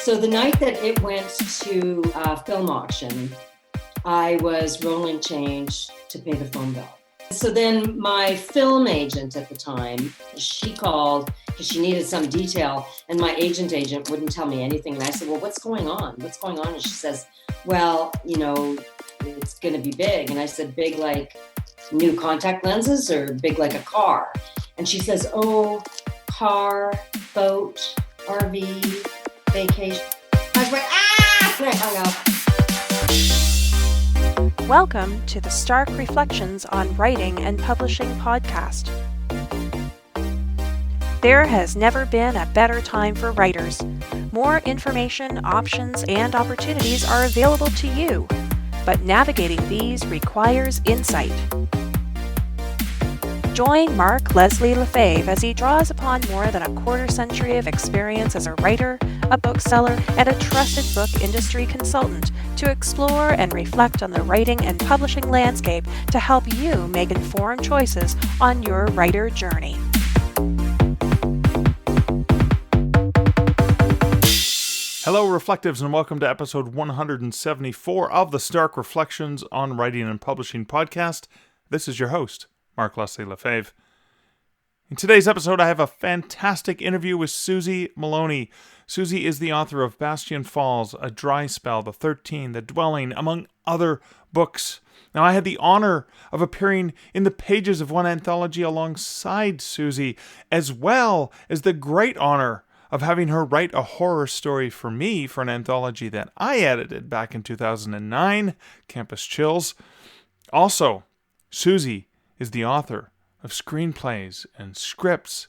So the night that it went to film auction, I was rolling change to pay the phone bill. So then my film agent at the time, she called because she needed some detail, and my agent wouldn't tell me anything. And I said, well, what's going on? What's going on? And she says, well, it's going to be big. And I said, big like new contact lenses or big like a car? And she says, oh, car, boat, RV, vacation. I was like, and I hung up. Welcome to the Stark Reflections on Writing and Publishing podcast. There has never been a better time for writers. More information, options, and opportunities are available to you, but navigating these requires insight. Join Mark Leslie Lefebvre as he draws upon more than a quarter century of experience as a writer, a bookseller, and a trusted book industry consultant to explore and reflect on the writing and publishing landscape to help you make informed choices on your writer journey. Hello, Reflectives, and welcome to episode 174 of the Stark Reflections on Writing and Publishing podcast. This is your host, Mark Leslie Lefebvre. In today's episode, I have a fantastic interview with Susie Moloney. Susie is the author of Bastion Falls, A Dry Spell, The 13, The Dwelling, among other books. Now, I had the honor of appearing in the pages of one anthology alongside Susie, as well as the great honor of having her write a horror story for me for an anthology that I edited back in 2009, Campus Chills. Also, Susie is the author of screenplays and scripts,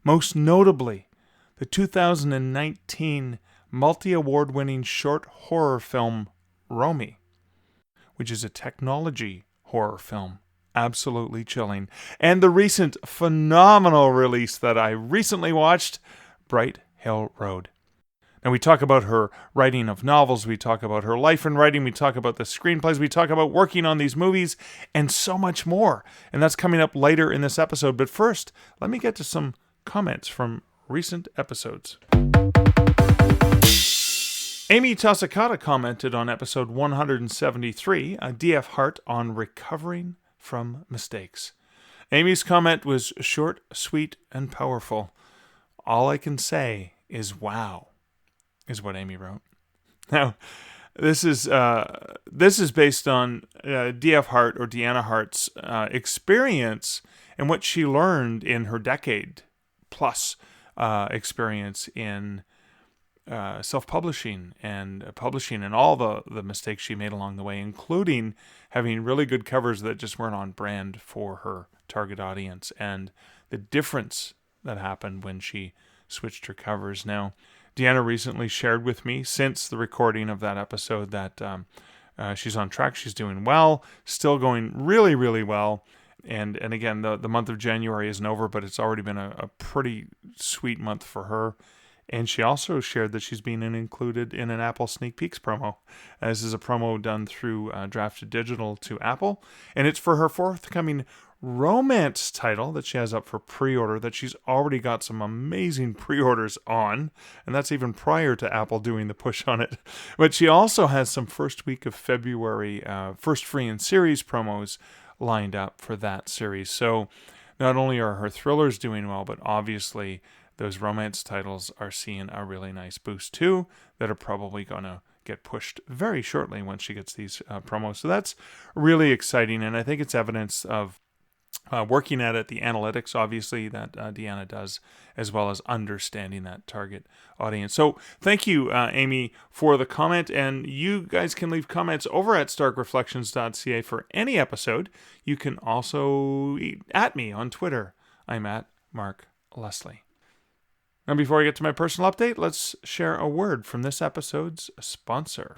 most notably the 2019 multi-award-winning short horror film ROMI, which is a technology horror film, absolutely chilling, and the recent phenomenal release that I recently watched, Bright Hill Road. Now, we talk about her writing of novels, we talk about her life in writing, we talk about the screenplays, we talk about working on these movies, and so much more. And that's coming up later in this episode. But first, let me get to some comments from recent episodes. Amy Tasakata commented on episode 173, a DF Heart on recovering from mistakes. Amy's comment was short, sweet, and powerful. All I can say is wow, is what Amy wrote. Now, this is based on D.F. Hart or Deanna Hart's experience and what she learned in her decade plus experience in self-publishing and publishing and all the mistakes she made along the way, including having really good covers that just weren't on brand for her target audience, and the difference that happened when she switched her covers. Now, Deanna recently shared with me since the recording of that episode that she's on track, she's doing well, still going really, really well. And again, the month of January isn't over, but it's already been a pretty sweet month for her. And she also shared that she's being included in an Apple Sneak Peeks promo. This is a promo done through Drafted Digital to Apple, and it's for her forthcoming romance title that she has up for pre-order that she's already got some amazing pre-orders on, and that's even prior to Apple doing the push on it. But she also has some first week of February first free in series promos lined up for that series. So not only are her thrillers doing well, but obviously those romance titles are seeing a really nice boost too, that are probably going to get pushed very shortly once she gets these promos. So that's really exciting, and I think it's evidence of working at it, the analytics, obviously, that Deanna does, as well as understanding that target audience. So thank you, Amy, for the comment. And you guys can leave comments over at starkreflections.ca for any episode. You can also at me on Twitter. I'm at Mark Leslie. Now, before I get to my personal update, let's share a word from this episode's sponsor.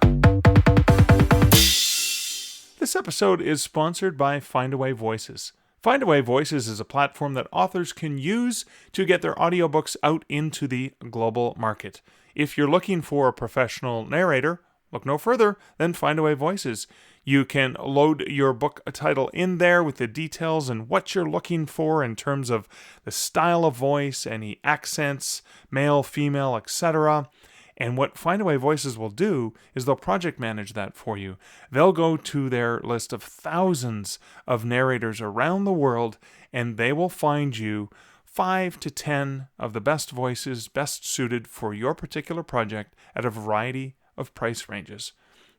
This episode is sponsored by Findaway Voices. Findaway Voices is a platform that authors can use to get their audiobooks out into the global market. If you're looking for a professional narrator, look no further than Findaway Voices. You can load your book title in there with the details and what you're looking for in terms of the style of voice, any accents, male, female, etc. And what Findaway Voices will do is they'll project manage that for you. They'll go to their list of thousands of narrators around the world, and they will find you 5 to 10 of the best voices best suited for your particular project at a variety of price ranges.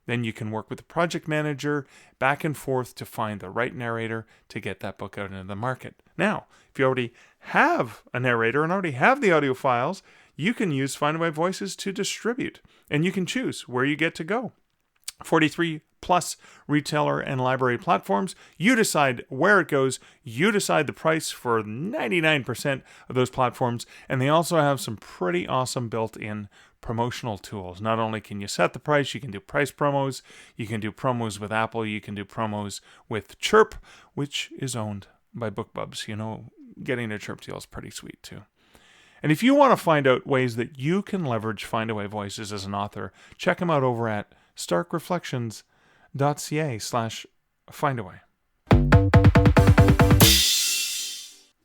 Then you can work with the project manager back and forth to find the right narrator to get that book out into the market. Now, if you already have a narrator and already have the audio files, you can use Findaway Voices to distribute, and you can choose where you get to go. 43 plus retailer and library platforms. You decide where it goes. You decide the price for 99% of those platforms. And they also have some pretty awesome built-in promotional tools. Not only can you set the price, you can do price promos. You can do promos with Apple. You can do promos with Chirp, which is owned by BookBubs. You know, getting a Chirp deal is pretty sweet too. And if you want to find out ways that you can leverage Findaway Voices as an author, check them out over at starkreflections.ca/findaway.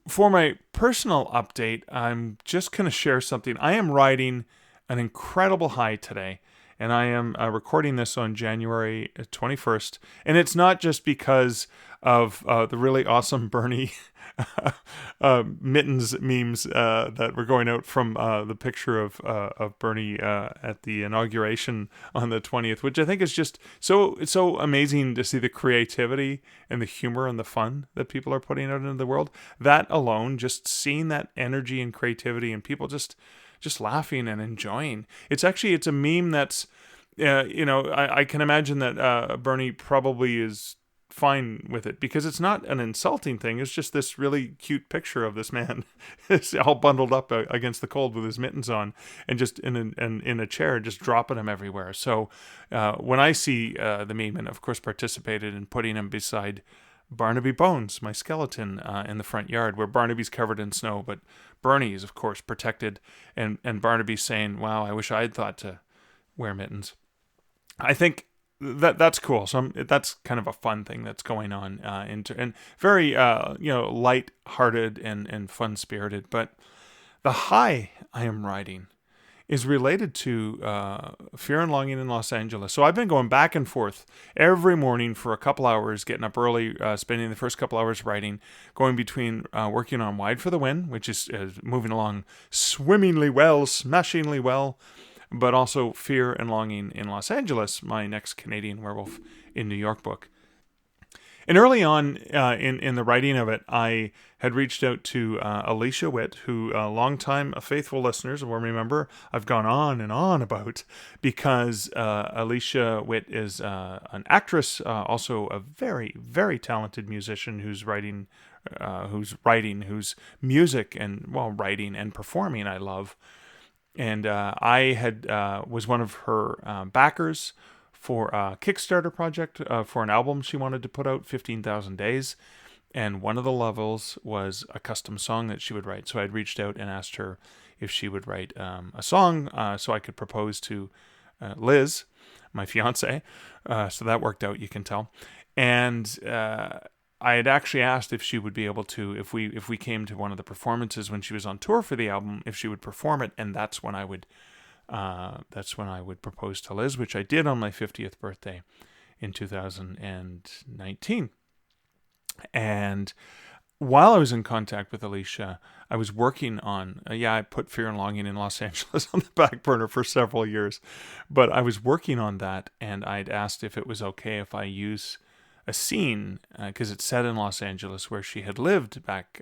For my personal update, I'm just going to share something. I am riding an incredible high today, and I am recording this on January 21st. And it's not just because of the really awesome Bernie mittens memes that were going out from the picture of Bernie at the inauguration on the 20th, which I think is just so amazing to see the creativity and the humor and the fun that people are putting out into the world. That alone, just seeing that energy and creativity and people just laughing and enjoying. It's a meme that's, I can imagine that Bernie probably is fine with it because it's not an insulting thing. It's just this really cute picture of this man all bundled up against the cold with his mittens on and just in a chair, just dropping him everywhere. So when I see the meme, and of course participated in putting him beside Barnaby Bones, my skeleton, in the front yard where Barnaby's covered in snow, but Bernie is of course protected, and Barnaby's saying, "Wow, I wish I'd thought to wear mittens." I think that's cool. So that's kind of a fun thing that's going on, and very light-hearted and fun-spirited. But the high I am riding is related to Fear and Longing in Los Angeles. So I've been going back and forth every morning for a couple hours, getting up early, spending the first couple hours writing, going between working on Wide for the Win, which is moving along swimmingly well, smashingly well, but also Fear and Longing in Los Angeles, my next Canadian Werewolf in New York book. And early on in the writing of it, I had reached out to Alicia Witt, who longtime faithful listeners will remember I've gone on and on about, because Alicia Witt is an actress, also a very, very talented musician whose music and writing and performing I love. And I had was one of her backers for a Kickstarter project for an album she wanted to put out, 15,000 Days. And one of the levels was a custom song that she would write. So I'd reached out and asked her if she would write a song so I could propose to Liz, my fiance. So that worked out, you can tell. And I had actually asked if she would be able to, if we came to one of the performances when she was on tour for the album, if she would perform it, and that's when I would propose to Liz, which I did on my 50th birthday in 2019. And while I was in contact with Alicia, I was working on, I put Fear and Longing in Los Angeles on the back burner for several years, but I was working on that, and I'd asked if it was okay if I use a scene, because it's set in Los Angeles where she had lived back,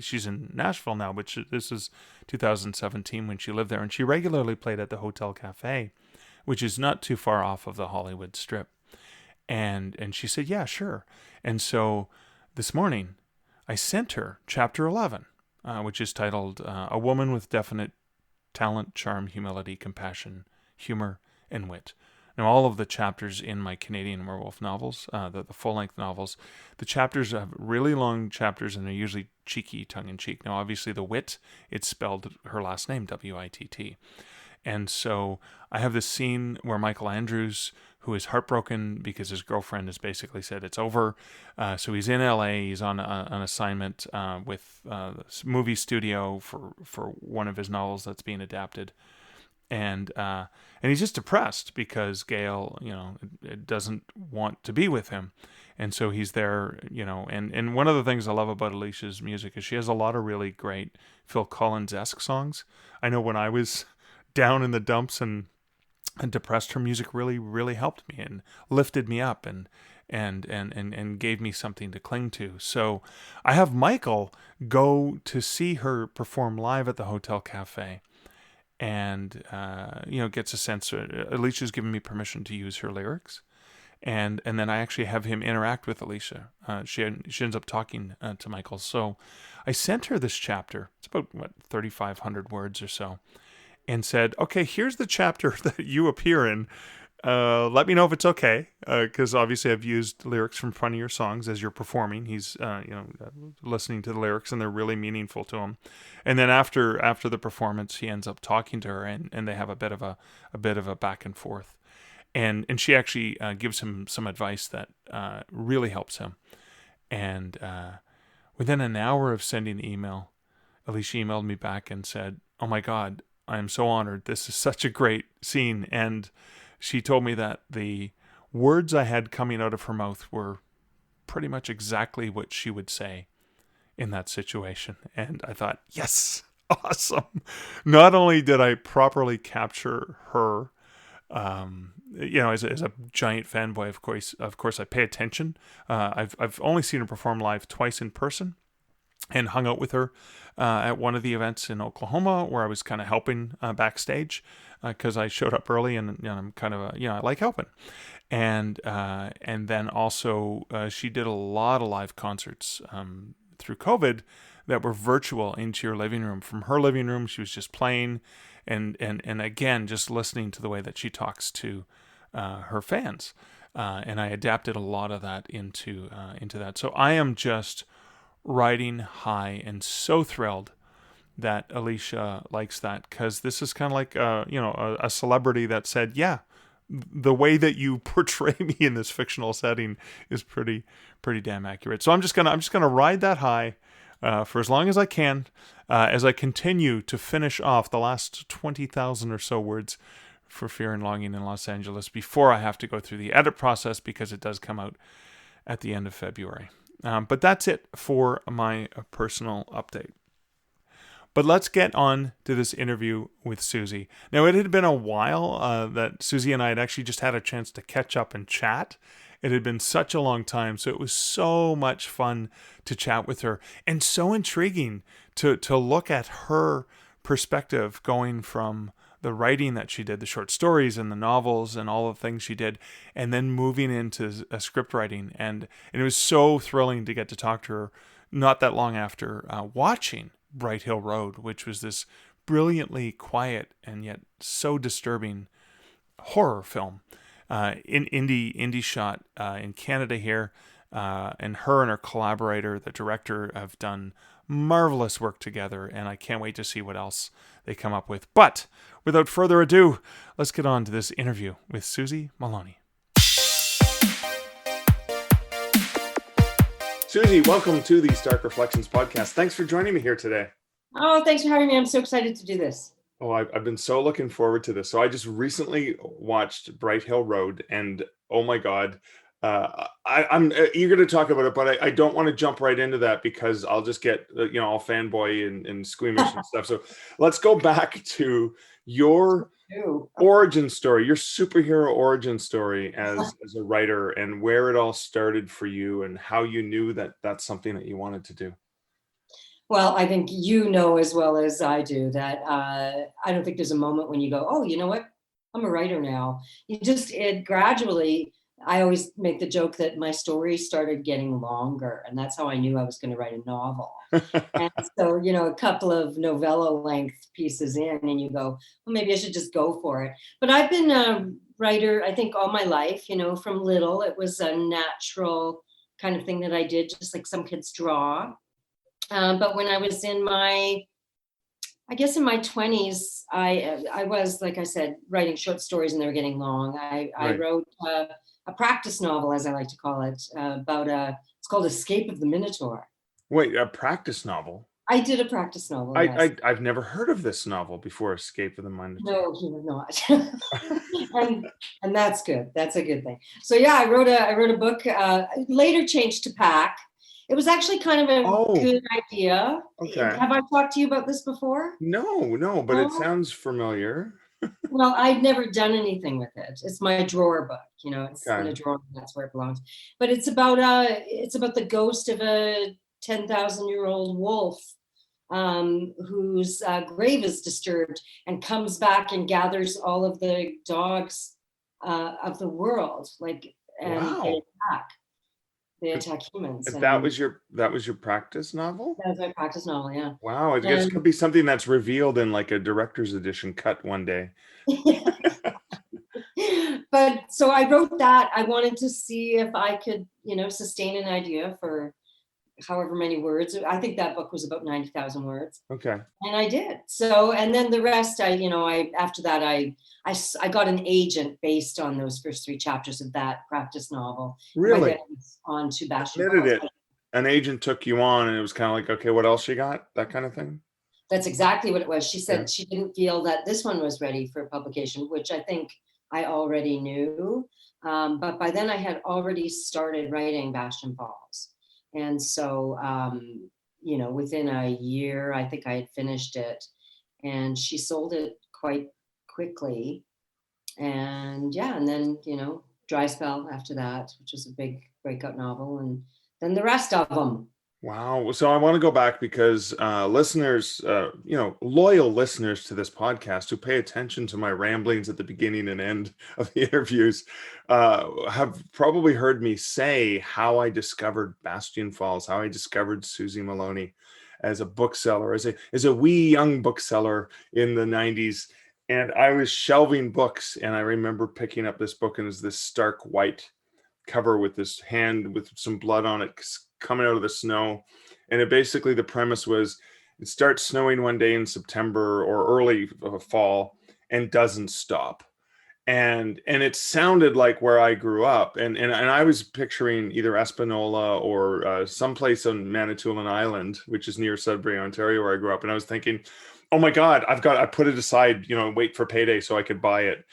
she's in Nashville now, but this is 2017 when she lived there, and she regularly played at the Hotel Cafe, which is not too far off of the Hollywood Strip. And she said, yeah, sure. And so this morning, I sent her chapter 11, which is titled A Woman with Definite Talent, Charm, Humility, Compassion, Humor, and Wit. Now, all of the chapters in my Canadian Werewolf novels, the full-length novels, the chapters have really long chapters, and they're usually cheeky, tongue-in-cheek. Now, obviously, the Wit, it's spelled her last name, W-I-T-T. And so I have this scene where Michael Andrews, who is heartbroken because his girlfriend has basically said it's over. So he's in L.A., he's on an assignment with the movie studio for one of his novels that's being adapted. and he's just depressed because Gail, it doesn't want to be with him. And so he's there, and one of the things I love about Alicia's music is she has a lot of really great Phil Collins-esque songs. I know when I was down in the dumps and depressed, her music really, really helped me and lifted me up and gave me something to cling to. So I have Michael go to see her perform live at the Hotel Cafe, and gets a sense. Alicia's given me permission to use her lyrics, and then I actually have him interact with Alicia. She ends up talking to Michael. So I sent her this chapter. It's about 3,500 words or so, and said, "Okay, here's the chapter that you appear in. Let me know if it's okay, because obviously I've used lyrics from one of your songs as you're performing." He's listening to the lyrics, and they're really meaningful to him. And then after the performance, he ends up talking to her, and they have a bit of a back and forth. And she actually gives him some advice that really helps him. And within an hour of sending the email, Alicia emailed me back and said, "Oh my God, I am so honored. This is such a great scene." And she told me that the words I had coming out of her mouth were pretty much exactly what she would say in that situation. And I thought, yes, awesome. Not only did I properly capture her, as a giant fanboy, of course, I pay attention. I've only seen her perform live twice in person, and hung out with her at one of the events in Oklahoma where I was kind of helping backstage because I showed up early, and I'm kind of I like helping. And then also she did a lot of live concerts through COVID that were virtual into your living room. From her living room, she was just playing, and again, just listening to the way that she talks to her fans. And I adapted a lot of that into that. So I am just riding high and so thrilled that Alicia likes that, because this is kind of like a celebrity that said, yeah, the way that you portray me in this fictional setting is pretty damn accurate. So I'm just gonna ride that high for as long as I can, as I continue to finish off the last 20,000 or so words for Fear and Longing in Los Angeles before I have to go through the edit process, because it does come out at the end of February. But that's it for my personal update. But let's get on to this interview with Susie. Now, it had been a while that Susie and I had actually just had a chance to catch up and chat. It had been such a long time, so it was so much fun to chat with her, and so intriguing to look at her perspective, going from the writing that she did, the short stories and the novels and all the things she did, and then moving into a script writing. And it was so thrilling to get to talk to her not that long after watching Bright Hill Road, which was this brilliantly quiet and yet so disturbing horror film in indie shot in Canada here. And her and her collaborator, the director, have done marvelous work together, and I can't wait to see what else they come up with. But without further ado, let's get on to this interview with Susie Moloney. Susie, welcome to the Stark Reflections podcast. Thanks for joining me here today. Oh, thanks for having me. I'm so excited to do this. Oh, I've been so looking forward to this. So I just recently watched Bright Hill Road, and oh my God, I'm eager to talk about it, but I don't want to jump right into that because I'll just get, all fanboy and squeamish and stuff. So let's go back to your origin story, your superhero origin story as a writer, and where it all started for you and how you knew that that's something that you wanted to do. Well, I think you know as well as I do that I don't think there's a moment when you go, oh, you know what? I'm a writer now. It gradually, I always make the joke that my story started getting longer, and that's how I knew I was going to write a novel. And so, a couple of novella length pieces in, and you go, well, maybe I should just go for it. But I've been a writer, I think, all my life, from little. It was a natural kind of thing that I did, just like some kids draw. But when I was in my 20s, I was, like I said, writing short stories, and they were getting long. I wrote a practice novel, as I like to call it, it's called Escape of the Minotaur. Wait, a practice novel? I did a practice novel. Yes. I've never heard of this novel before, Escape of the Minotaur. No, you have not. and that's good. That's a good thing. So yeah, I wrote a book, later changed to Pack. It was actually kind of a good idea. Okay. Have I talked to you about this before? No, but it sounds familiar. Well, I've never done anything with it. It's my drawer book, it's in a drawer, that's where it belongs. But it's about the ghost of a 10,000-year-old wolf whose grave is disturbed and comes back and gathers all of the dogs of the world, and they attack humans. And that was your practice novel? That was my practice novel, yeah. Wow, I guess it could be something that's revealed in like a director's edition cut one day. But so I wrote that. I wanted to see if I could, sustain an idea for however many words. I think that book was about 90,000 words. Okay. And I did. So, and then the rest, after that, I got an agent based on those first 3 chapters of that practice novel. Really? On to Bastian. An agent took you on and it was kind of like, okay, what else you got? That kind of thing? That's exactly what it was. She said she didn't feel that this one was ready for publication, which I think I already knew. But by then I had already started writing Bastion Falls. And so, within a year, I think I had finished it, and she sold it quite quickly. And and then, Dry Spell after that, which was a big breakout novel, and then the rest of them. Wow. So I want to go back because listeners, loyal listeners to this podcast who pay attention to my ramblings at the beginning and end of the interviews have probably heard me say how I discovered Bastion Falls, how I discovered Susie Moloney as a bookseller, as a wee young bookseller in the 90s. And I was shelving books, and I remember picking up this book, and it was this stark white cover with this hand with some blood on it coming out of the snow. And it basically, the premise was it starts snowing one day in September or early fall and doesn't stop. And it sounded like where I grew up. And I was picturing either Espanola or someplace on Manitoba Island, which is near Sudbury, Ontario, where I grew up. And I was thinking, oh my God, I put it aside, wait for payday so I could buy it.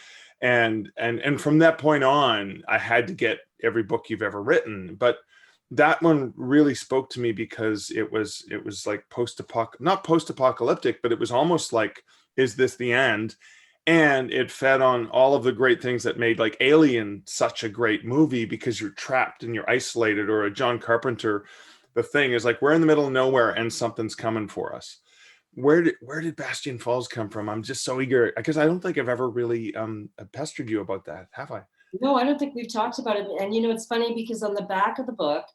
And from that point on, I had to get every book you've ever written. But that one really spoke to me because it was like not post-apocalyptic, but it was almost like, is this the end? And it fed on all of the great things that made like Alien such a great movie, because you're trapped and you're isolated, or a John Carpenter, The Thing is like, we're in the middle of nowhere and something's coming for us. Where did Bastion Falls come from? I'm just so eager, because I don't think I've ever really pestered you about that, have I? No, I don't think we've talked about it. And it's funny because on the back of the book,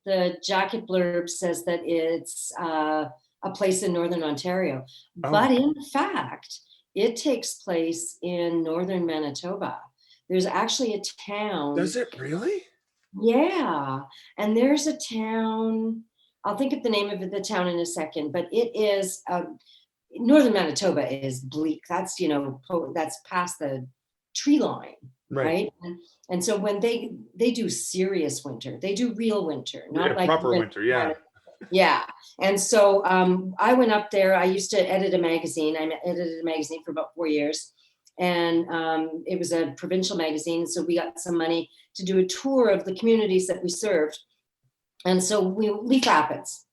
the jacket blurb says that it's a place in Northern Ontario. Oh. But in fact, it takes place in Northern Manitoba. There's actually a town. Does it really? Yeah. And there's a town, I'll think of the name of the town in a second, but it is, Northern Manitoba is bleak. That's, that's past the tree line. Right. And so when they do serious winter, they do real winter, not like proper winter. Yeah. Yeah. And so I went up there. I used to edit a magazine. I edited a magazine for about 4 years. And it was a provincial magazine. So we got some money to do a tour of the communities that we served. And so Leaf Rapids,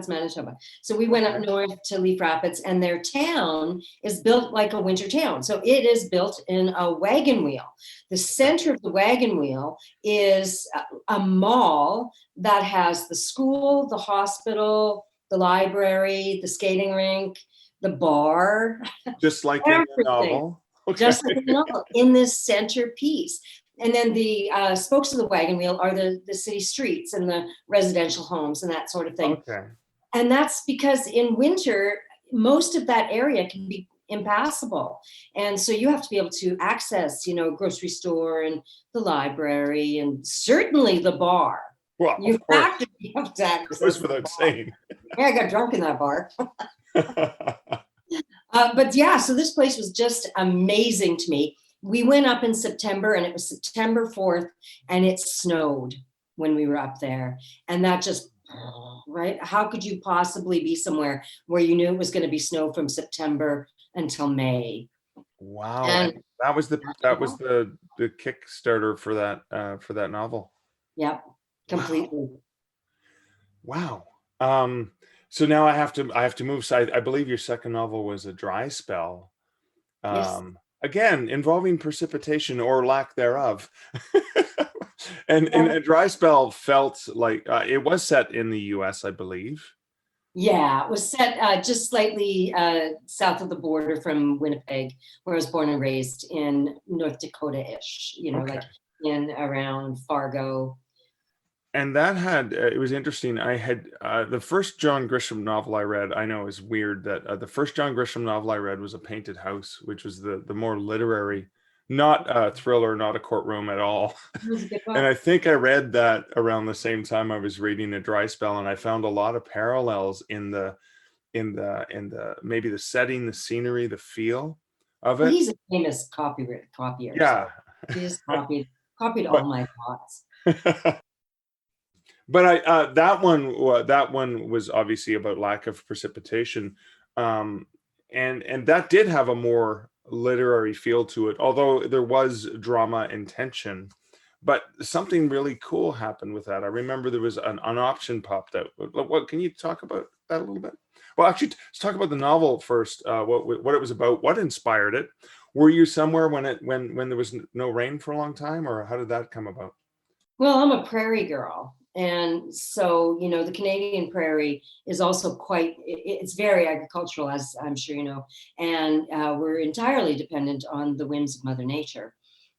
Manitoba. So we went up north to Leaf Rapids, and their town is built like a winter town. So it is built in a wagon wheel. The center of the wagon wheel is a mall that has the school, the hospital, the library, the skating rink, the bar. Just like in the novel. Okay. Just like in the novel, in this centerpiece. And then the spokes of the wagon wheel are the city streets and the residential homes and that sort of thing. Okay. And that's because in winter, most of that area can be impassable. And so you have to be able to access, grocery store and the library and certainly the bar. Well, you have to be able to access. Goes without saying. Yeah, I got drunk in that bar. But yeah, so this place was just amazing to me. We went up in September, and it was September 4th, and it snowed when we were up there. And that just right? How could you possibly be somewhere where you knew it was going to be snow from September until May? Wow. And And that was the Kickstarter for that novel. yeah, Wow. completely. Wow. So now I have to move. So I believe your second novel was A Dry Spell. Yes. Again, involving precipitation or lack thereof. And Yeah. A Dry Spell felt like it was set in the US, I believe. Yeah, it was set just slightly south of the border from Winnipeg, where I was born and raised in North Dakota-ish, Okay. like in around Fargo. And that had it was interesting. I had the first John Grisham novel I read. I know is weird that the first John Grisham novel I read was A Painted House, which was the more literary, not a thriller, not a courtroom at all. It was a good And book. I think I read that around the same time I was reading A Dry Spell, and I found a lot of parallels in the maybe the setting, the scenery, the feel of Well, it. he's a famous copier. Yeah. So he just copied all But my thoughts. but I that one was obviously about lack of precipitation, and that did have a more literary feel to it, although there was drama and tension. But something really cool happened with that. I remember there was an option popped out. What can you talk about that a little bit? Well, actually, let's talk about the novel first. What it was about, what inspired it. Were you somewhere when there was no rain for a long time, or how did that come about? Well, I'm a prairie girl. And so, the Canadian prairie is also it's very agricultural, as I'm sure you know, and we're entirely dependent on the whims of Mother Nature.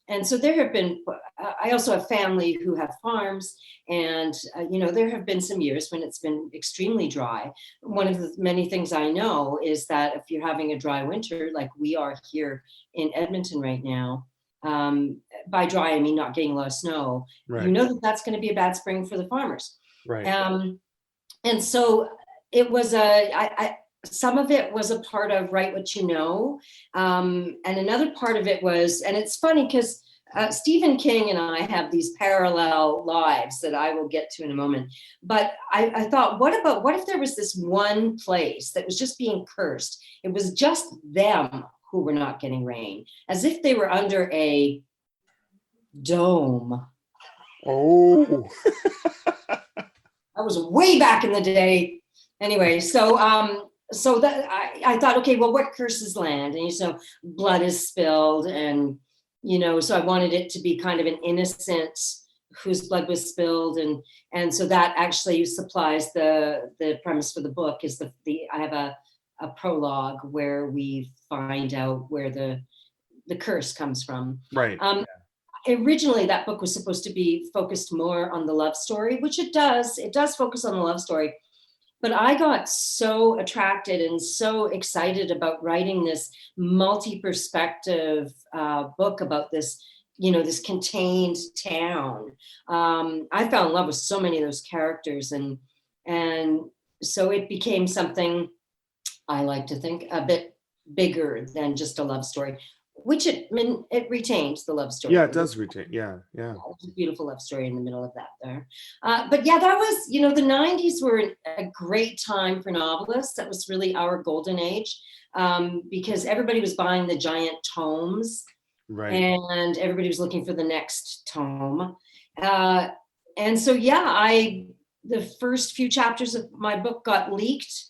And so I also have family who have farms, and, there have been some years when it's been extremely dry. One of the many things I know is that if you're having a dry winter, like we are here in Edmonton right now, by dry, I mean not getting a lot of snow, Right, that's going to be a bad spring for the farmers. right. And so it was some of it was a part of Write What You Know. And another part of it was, and it's funny because Stephen King and I have these parallel lives that I will get to in a moment. But I thought, what if there was this one place that was just being cursed? It was just them who were not getting rain, as if they were under a dome. Oh. That was way back in the day. Anyway, so that I thought, okay, well, what curses land? And blood is spilled, and so I wanted it to be kind of an innocent whose blood was spilled, and so that actually supplies the premise for the book. Is I have a prologue where we find out where the curse comes from. Right. Originally that book was supposed to be focused more on the love story, which it does focus on the love story, but I got so attracted and so excited about writing this multi-perspective book about this this contained town. I fell in love with so many of those characters, and so it became something I like to think a bit bigger than just a love story, which it retains the love story. Yeah, it does retain. Yeah. It's a beautiful love story in the middle of that there. But yeah, that was, the 90s were a great time for novelists. That was really our golden age, because everybody was buying the giant tomes, Right. and everybody was looking for the next tome. And so, yeah, the first few chapters of my book got leaked,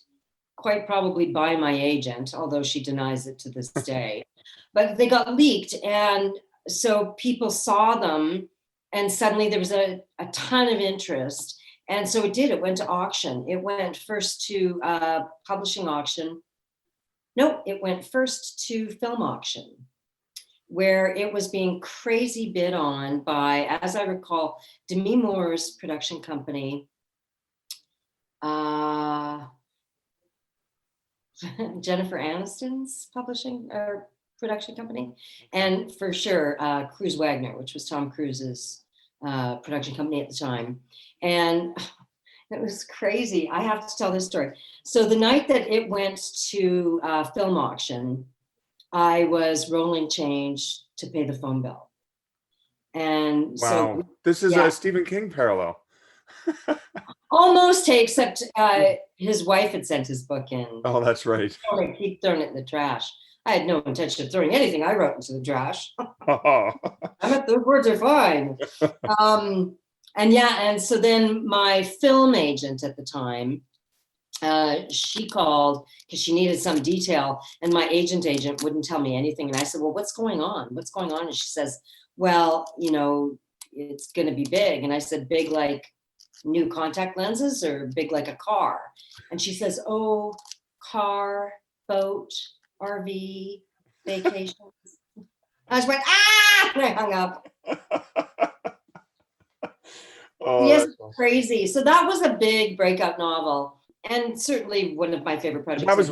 quite probably by my agent, although she denies it to this day. But they got leaked, and so people saw them, and suddenly there was a ton of interest. And so it went to auction. It went first to publishing auction. No, it went first to film auction, where it was being crazy bid on by, as I recall, Demi Moore's production company, Jennifer Aniston's publishing or production company, and for sure Cruise Wagner, which was Tom Cruise's production company at the time. And it was crazy. I have to tell this story. So the night that it went to film auction, I was rolling change to pay the phone bill. And Wow. so This is yeah. a Stephen King parallel. Almost, except his wife had sent his book in. Oh, that's right. Oh, they keep throwing it in the trash. I had no intention of throwing anything I wrote into the trash. Oh. I meant those words are fine. And so then my film agent at the time, she called because she needed some detail, and my agent wouldn't tell me anything. And I said, well, what's going on? What's going on? And she says, well, it's going to be big. And I said, big like new contact lenses, or big like a car? And she says, oh, car, boat, RV, vacations. I was like, and I hung up. Oh, Yes, that's awesome. crazy. So that was a big breakout novel, and certainly one of my favorite projects. That was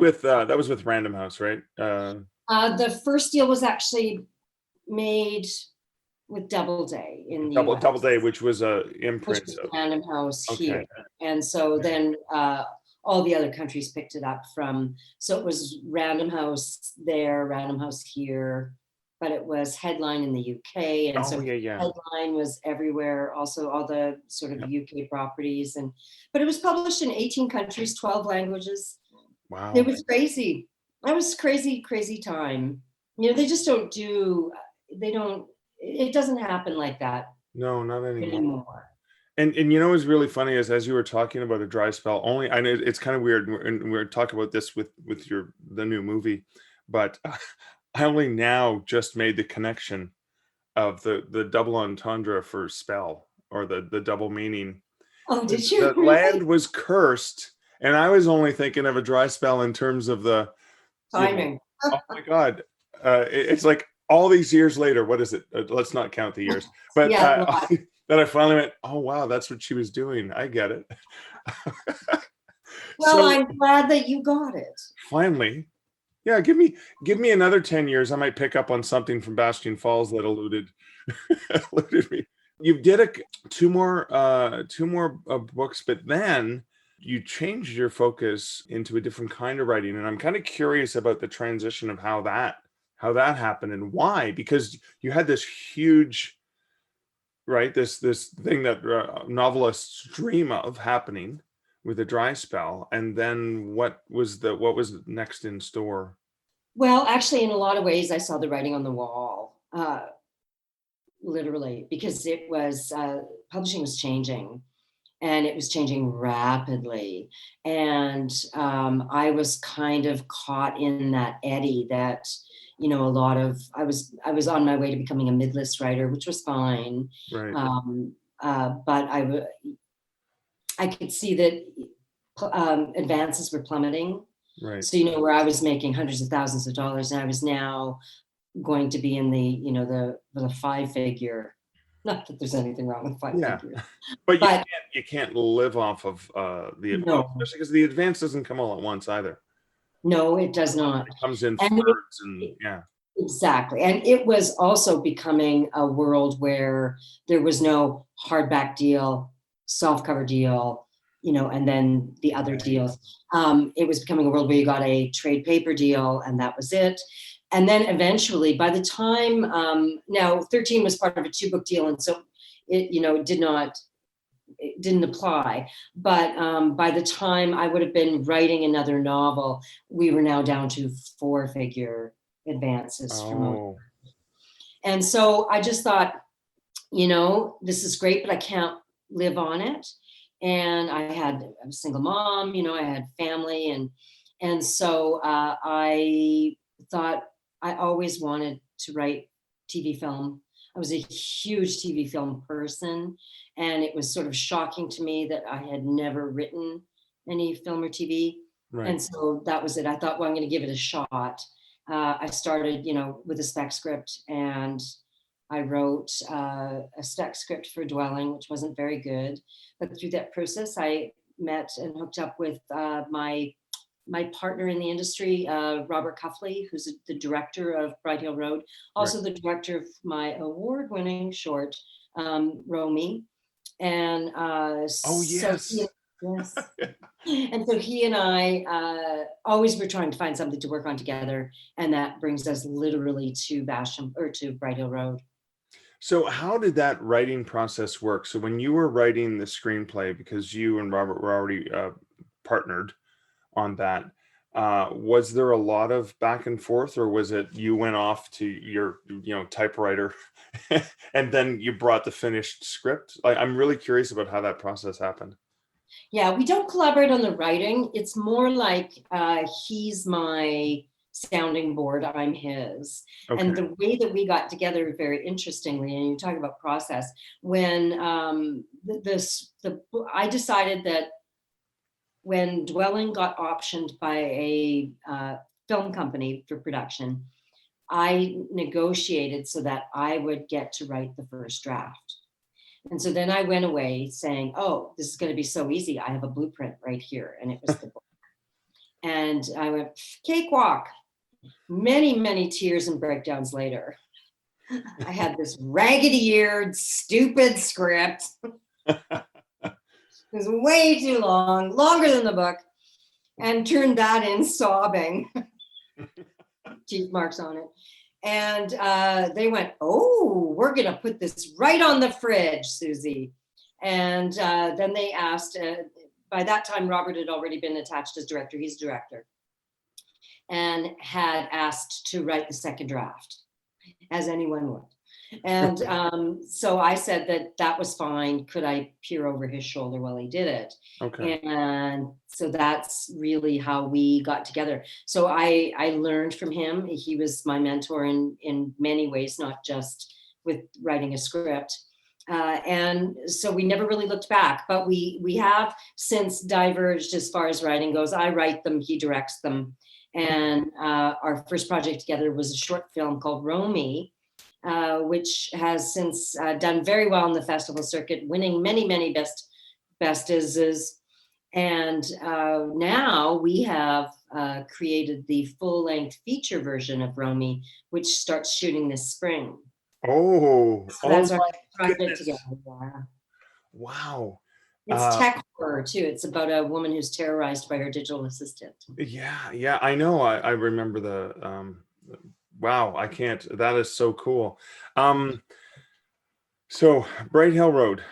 with Random House, right? The first deal was actually made with Doubleday in the US, Doubleday, which was a imprint which was of Random House here, Okay. and so then all the other countries picked it up from. So it was Random House there, Random House here, but it was Headline in the UK, and so Headline was everywhere. Also, all the sort of UK properties, but it was published in 18 countries, 12 languages. Wow. It was crazy. That was crazy, crazy time. They just don't do. They don't. It doesn't happen like that. No, not anymore. Anymore. And what's really funny is, as you were talking about a dry spell, I know it's kind of weird, and we're talking about this with the new movie, but I only now just made the connection of the double entendre for spell, or the double meaning. Oh, did you? The land was cursed, and I was only thinking of a dry spell in terms of the timing. Oh my God. It's like all these years later, what is it? Let's not count the years, but that I finally went, oh wow, that's what she was doing. I get it. Well, so, I'm glad that you got it. Finally. Yeah, give me another 10 years. I might pick up on something from Bastion Falls that eluded me. You did two more books, but then you changed your focus into a different kind of writing. And I'm kind of curious about the transition of how that happened and why, because you had this huge, right, this thing that novelists dream of happening with a dry spell, and then what was next in store? Well, actually, in a lot of ways, I saw the writing on the wall, literally, because it was publishing was changing, and it was changing rapidly, and I was kind of caught in that eddy that I was on my way to becoming a mid-list writer, which was fine, right. But I could see that advances were plummeting. Right. So, where I was making hundreds of thousands of dollars, and I was now going to be in the 5-figure. Not that there's anything wrong with 5 figures. But you can't live off of the advance, no. especially because the advance doesn't come all at once either. No, it does not. It comes in thirds, and yeah. Exactly. And it was also becoming a world where there was no hardback deal, softcover deal, and then the other deals. It was becoming a world where you got a trade paper deal, and that was it. And then eventually, by the time, now 13 was part of a 2-book deal, and so it, it didn't apply. But by the time I would have been writing another novel, we were now down to 4-figure advances. And so I just thought, this is great, but I can't live on it. And I was a single mom, I had family, and so I thought I always wanted to write TV film. I was a huge TV film person, and it was sort of shocking to me that I had never written any film or TV. Right. And so that was it. I thought, well, I'm going to give it a shot. I started, with a spec script, and I wrote a spec script for Dwelling, which wasn't very good. But through that process, I met and hooked up with my partner in the industry, Robert Cuffley, who's the director of Bright Hill Road, also the director of my award-winning short, ROMI. And yes. Yes. And so he and I always were trying to find something to work on together, and that brings us literally to Bastian, or to Bright Hill Road. So how did that writing process work? So when you were writing the screenplay, because you and Robert were already partnered on that, was there a lot of back and forth, or was it you went off to your, typewriter and then you brought the finished script? Like, I'm really curious about how that process happened. Yeah, we don't collaborate on the writing. It's more like he's my sounding board, I'm his. Okay. And the way that we got together, very interestingly, and you talk about process, when I decided that when Dwelling got optioned by a film company for production, I negotiated so that I would get to write the first draft. And so then I went away saying, oh, this is going to be so easy. I have a blueprint right here. And it was the book. And I went, cakewalk. Many, many tears and breakdowns later, I had this raggedy-eared, stupid script. It was way too long, longer than the book, and turned that in sobbing. Teeth marks on it. And they went, oh, we're going to put this right on the fridge, Susie. And then they asked, by that time, Robert had already been attached as director. He's director. And had asked to write the second draft, as anyone would. And so I said that was fine. Could I peer over his shoulder while he did it? Okay. And so that's really how we got together. So I learned from him. He was my mentor in many ways, not just with writing a script. And so we never really looked back, but we have since diverged as far as writing goes. I write them, he directs them. And our first project together was a short film called ROMI, which has since done very well in the festival circuit, winning many, many besties. And now we have created the full-length feature version of ROMI, which starts shooting this spring. Oh, So that's our goodness. project together. Yeah. Wow. It's tech horror too. It's about a woman who's terrorized by her digital assistant. Yeah, I know. I remember the wow, I can't. That is so cool. So Bright Hill Road.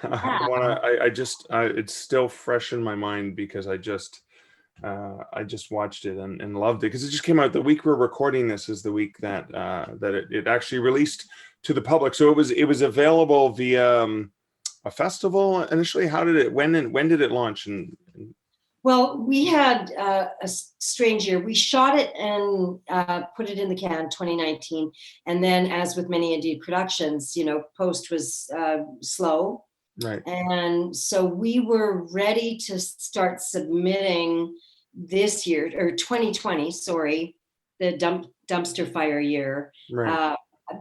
I just it's still fresh in my mind because I just watched it and loved it, because it just came out the week we're recording this is the week that it actually released to the public. So it was available via a festival initially. When did it launch? Well, we had a strange year. We shot it and put it in the can 2019. And then, as with many indie productions, post was slow. Right. And so we were ready to start submitting this year, or 2020, sorry, the dumpster fire year. Right.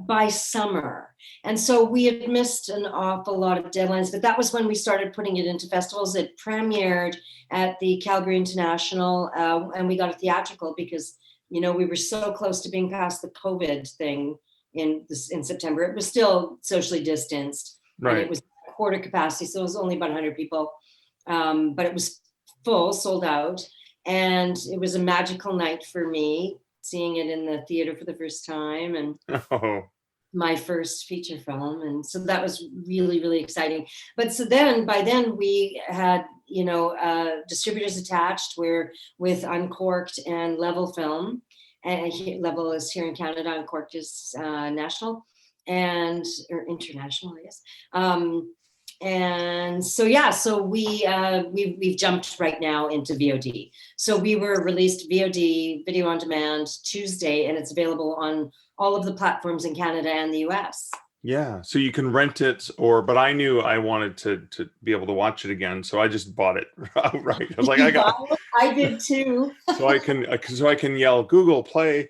By summer. And so we had missed an awful lot of deadlines, but that was when we started putting it into festivals. It premiered at the Calgary International, and we got a theatrical because, we were so close to being past the COVID thing in September. It was still socially distanced, Right. And it was quarter capacity, so it was only about 100 people, but it was full, sold out. And it was a magical night for me, seeing it in the theater for the first time, and my first feature film. And so that was really, really exciting. But so then, by then we had, distributors attached. We're with Uncorked and Level Film. And Level is here in Canada, Uncorked is national or international, I guess. And so, so we've jumped right now into VOD. So we were released VOD, video on demand, Tuesday, and it's available on all of the platforms in Canada and the US. Yeah, so you can rent it, but I knew I wanted to be able to watch it again, so I just bought it outright. I was like, I did too. so I can yell Google Play.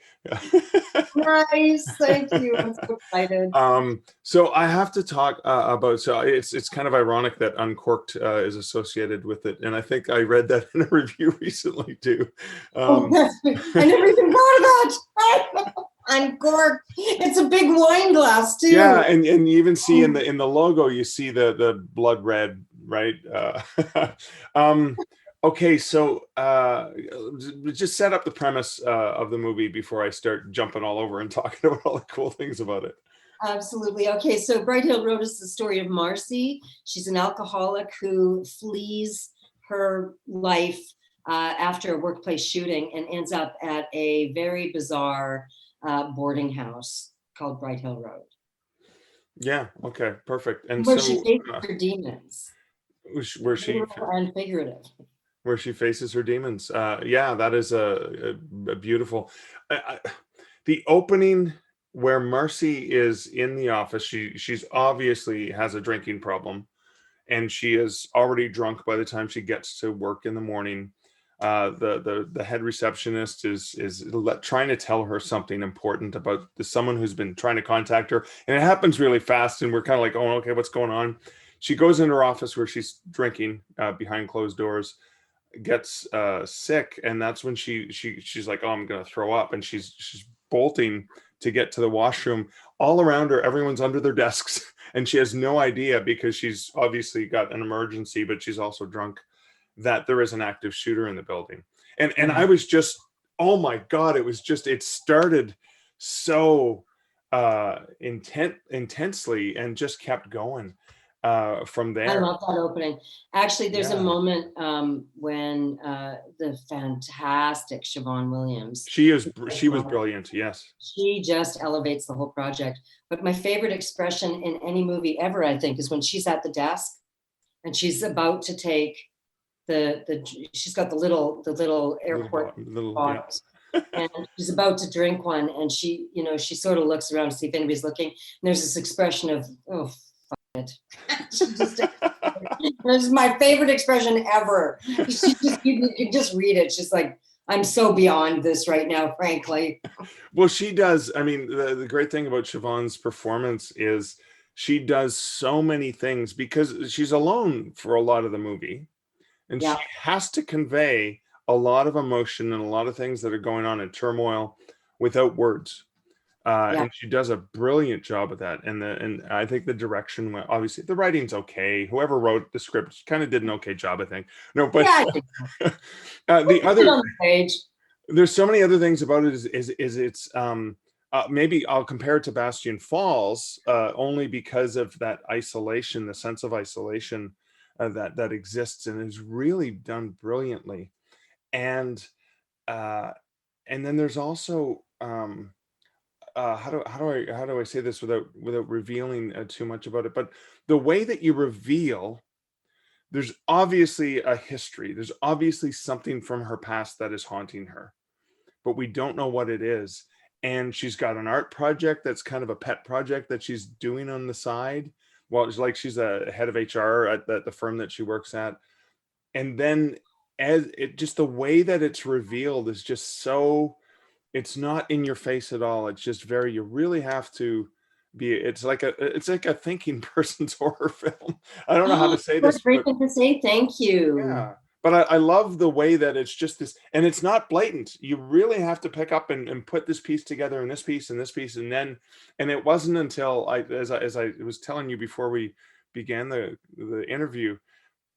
Nice, thank you. I'm so excited. So I have to talk about. So it's kind of ironic that Uncorked is associated with it, and I think I read that in a review recently too. I never even thought of that. Uncorked. It's a big wine glass too. Yeah, and you even see in the logo, you see the blood red, right? Okay, so just set up the premise of the movie before I start jumping all over and talking about all the cool things about it. Absolutely. Okay, so Bright Hill Road is the story of Marcy. She's an alcoholic who flees her life after a workplace shooting and ends up at a very bizarre boarding house called Bright Hill Road, Yeah. Okay. Perfect. And where she so, faces her demons, where she literal and figurative. where she faces her demons. Yeah, that is a beautiful. The opening where Marcy is in the office. She's obviously has a drinking problem, and she is already drunk by the time she gets to work in the morning. The head receptionist is trying to tell her something important about someone who's been trying to contact her, and it happens really fast. And we're kind of like, oh, okay, what's going on? She goes in her office where she's drinking behind closed doors, gets sick, and that's when she's like, oh, I'm gonna throw up, and she's bolting to get to the washroom. All around her, everyone's under their desks, and she has no idea, because she's obviously got an emergency, but she's also drunk, that there is an active shooter in the building. And I was just, oh my God, it started so intensely, and just kept going from I there. love that opening. Actually, there's a Yeah. moment when the fantastic Siobhan Williams, She was brilliant. Yes. she just elevates the whole project. But my favorite expression in any movie ever, I think, is when she's at the desk and she's about to take she's got the little airport Little, yeah. bottles, and she's about to drink one, and she sort of looks around to see if anybody's looking, and there's this expression of, oh, fuck it. She just, this is my favorite expression ever. She just, you can just read it. She's like, I'm so beyond this right now, frankly. Well, she does. I mean, the great thing about Siobhan's performance is she does so many things, because she's alone for a lot of the movie, and Yeah. she has to convey a lot of emotion and a lot of things that are going on in turmoil without words. Yeah. And she does a brilliant job of that. And I think the direction, obviously the writing's okay. Whoever wrote the script kind of did an okay job, I think. No, but Yeah, the other, on the page. there's so many other things about it. Is it's maybe I'll compare it to Bastion Falls, only because of that isolation, the sense of isolation that exists, and is really done brilliantly. And then there's also how do I say this without revealing too much about it? But the way that you reveal, there's obviously a history. There's obviously something from her past that is haunting her, but we don't know what it is. And she's got an art project that's kind of a pet project that she's doing on the side. Well, it's like she's a head of HR at the firm that she works at. And then just the way that it's revealed is just so, it's not in your face at all. It's just very, you really have to be, it's like a thinking person's horror film. I don't know how to say That's this, great but thing to say. Thank you. yeah. But I love the way that it's just this, and it's not blatant. You really have to pick up and put this piece together, and this piece and this piece, and it wasn't until as I was telling you before we began the interview,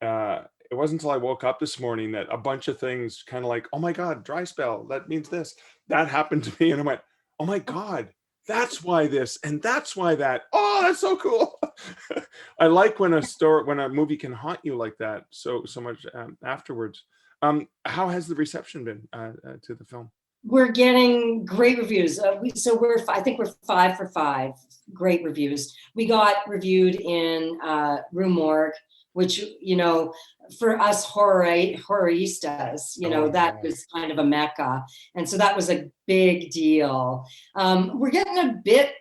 it wasn't until I woke up this morning that a bunch of things kind of like, oh my God, dry spell, that means this, that happened to me, and I went, oh my God, that's why this, and that's why that. Oh, that's so cool. I like when a movie can haunt you like that so much afterwards. How has the reception been to the film? We're getting great reviews. I think we're 5 for 5 great reviews. We got reviewed in Rue Morgue, which, for us horroristas, that was kind of a mecca. And so that was a big deal. We're getting a bitch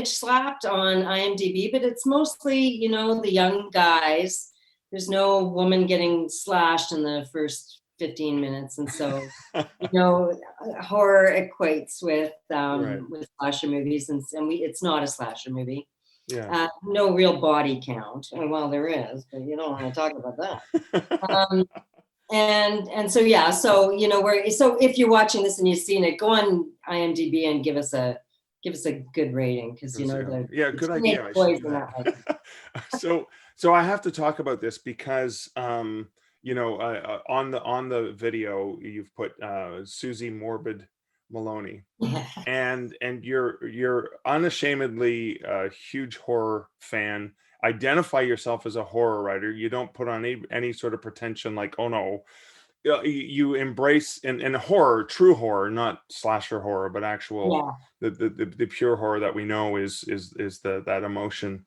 slapped on IMDb, but it's mostly, the young guys. There's no woman getting slashed in the first 15 minutes. And so, horror equates with slasher movies, and it's not a slasher movie. Yeah. No real body count. Well, there is, but you don't want to talk about that. And so, yeah, so, so if you're watching this and you've seen it, go on IMDb and give us a good rating, because good idea. So I have to talk about this because on the video you've put Susie Moloney, and you're unashamedly a huge horror fan. Identify yourself as a horror writer. You don't put on any sort of pretension like, oh no. You embrace in horror, true horror, not slasher horror, but actual the pure horror that we know is that emotion.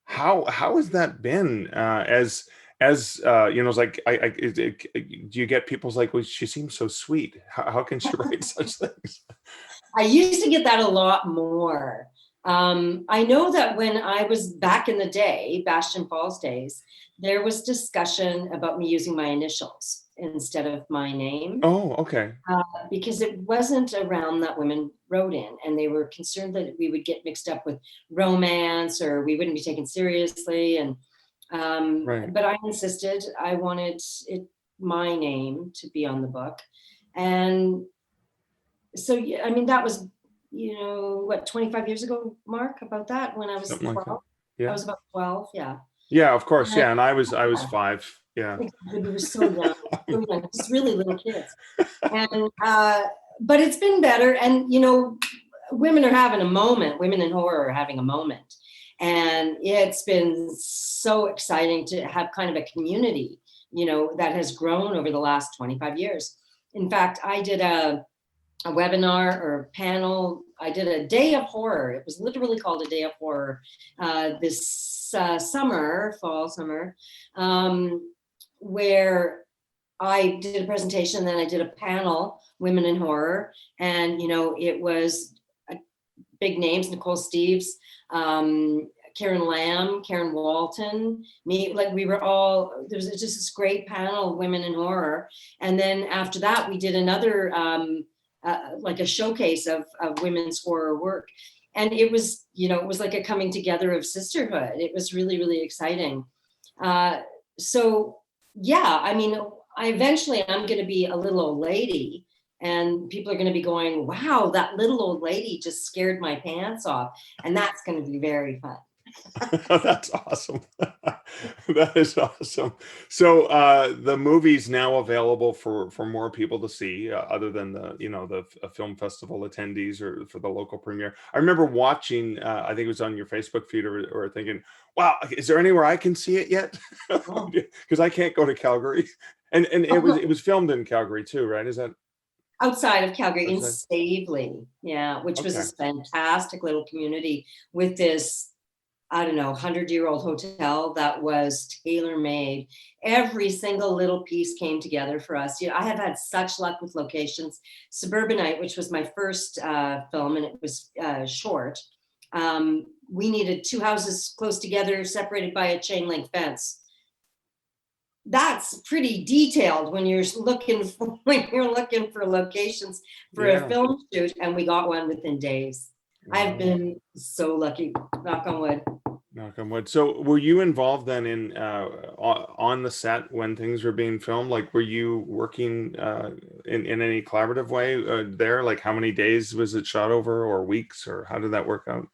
How has that been you know, it's like do you get people's like, well, she seems so sweet, how can she write such things? I used to get that a lot more. I know that when I was back in the day, Bastion Falls days, there was discussion about me using my initials instead of my name. Oh, okay. Because it wasn't a realm that women wrote in, and they were concerned that we would get mixed up with romance or we wouldn't be taken seriously. And Right. but I insisted I wanted my name to be on the book. And so, yeah, I mean, that was, what, 25 years ago, Mark, about that, when I was Something like 12. that. I Yeah. was about 12, yeah. Yeah, of course. And Yeah, and I was 5. Yeah. exactly, we were so young, just really little kids. And but it's been better, and women are having a moment. Women in horror are having a moment, and it's been so exciting to have kind of a community, that has grown over the last 25 years. In fact, I did a webinar or panel. I did a day of horror. It was literally called a day of horror this fall summer, where I did a presentation, then I did a panel, women in horror, and it was big names: Nicole Steves, Karen Lamb, Karen Walton, me. Like, we were all, there was just this great panel of women in horror. And then after that, we did another like a showcase of women's horror work. And it was, it was like a coming together of sisterhood. It was really, really exciting. So yeah, I mean, I'm going to be a little old lady, and people are going to be going, wow, that little old lady just scared my pants off. And that's going to be very fun. That's awesome. That is awesome. So the movie's now available for more people to see, other than the film festival attendees or for the local premiere. I remember watching, I think it was on your Facebook feed, or thinking, wow, is there anywhere I can see it yet? Because I can't go to Calgary. And it was filmed in Calgary too, right? Is that outside of Calgary, in outside? Stavely, yeah, which was Okay. this fantastic little community with this, I don't know, 100-year-old hotel that was tailor-made. Every single little piece came together for us. I have had such luck with locations. Suburbanite, which was my first film, and it was short. We needed 2 houses close together, separated by a chain link fence. That's pretty detailed when you're looking for locations for a film shoot, and we got one within days. Wow. I've been so lucky, knock on wood. Knock on wood. So were you involved then in on the set when things were being filmed? Like, were you working in any collaborative way there? Like, how many days was it shot over, or weeks, or how did that work out?